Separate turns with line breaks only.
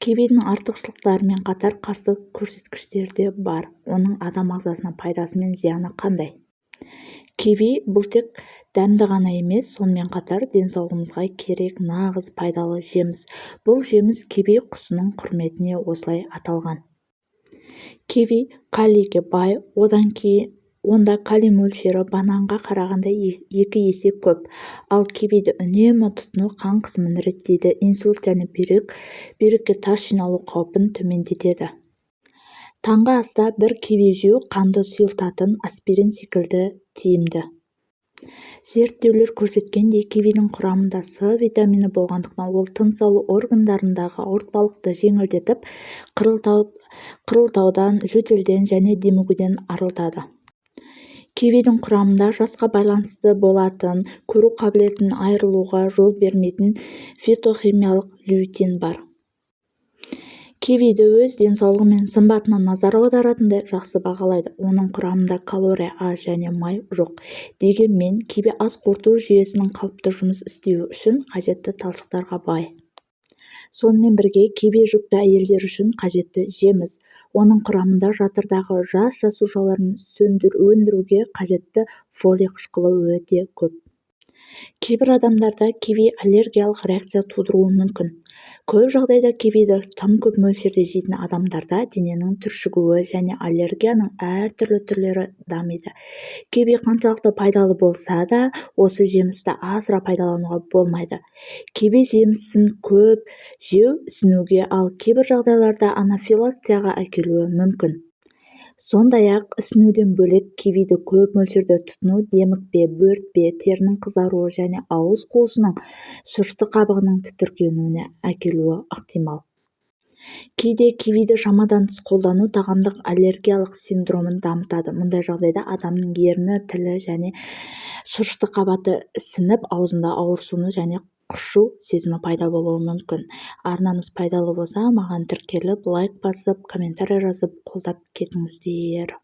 Кивидің артықшылықтарымен қатар қарсы көрсеткіштері де бар. Оның адам ағзасына пайдасы мен зияны қандай? Киви бұл тек дәмді ғана емес, сонымен қатар денсаулығымызға керек нағыз пайдалы жеміс. Бұл жеміс киви құсының құрметіне осылай аталған. Киви калийге бай, онда калий мөлшері бананға қарағанда 2 есе көп. Ал кивиді үнемі тұтыну қан қысымын реттейді, инсульт және бүйрекке тас жиналу қаупін төмендетеді. Таңғы аста бір киви жеу қанды сұйылтатын аспирин секілді тиімді. Зерттеулер көрсеткендей, кивидің құрамында С витамині болғандықтан ол тыныс алу органдарындағы ауыртпалықты жеңілдетіп, қырылдаудан, жөтелден және демігуден арылтады. Кивидің құрамында жасқа байланысты болатын, көру қабілетін айырылуға жол бермейтін фитохимиялық лютин бар. Кивиді өз денсаулығы мен сымбатына назар аударатындай жақсы бағалайды. Оның құрамында калория аз және май жоқ. Дегенмен, киви ас қорыту жүйесінің қалыпты жұмыс істеуі үшін қажетті талшықтарға бай. Сонымен бірге, киви жүкті әйелдер үшін қажетті жеміс. Оның құрамында жатырдағы жас жасушаларын өндіруге қажетті фолий қышқылы өте көп. Кейбір адамдарда киви аллергиялық реакция тудыруы мүмкін. Көп жағдайда кивиді тым көп мөлшерде жейтін адамдарда дененің түршігуі және аллергияның әртүрлі түрлері дамиды. Киви қаншалықты пайдалы болса да, осы жемісті асыра пайдалануға болмайды. Киви жемісін көп жеу ісінуге, ал кейбір жағдайларда анафилаксияға әкелуі мүмкін. Сондай-ақ ісінуден бөлек кивиді көп мөлшерде тұтыну демікпе, бөртпе, терінің қызаруы және ауыз қуысының шырышты қабығының тітіркенуіне әкелуі ықтимал. Кейде кивиді шамадан тыс қолдану тағамдық аллергиялық синдромын дамытады. Мұндай жағдайда адамның ерні, тілі және шырышты қабаты ісініп, аузында ауырсыну және құшу сезімі пайда болуы мүмкін. Арнамыз пайдалы болса, маған тіркеліп, лайк басып, комментарий жазып қолдап кетіңіздер.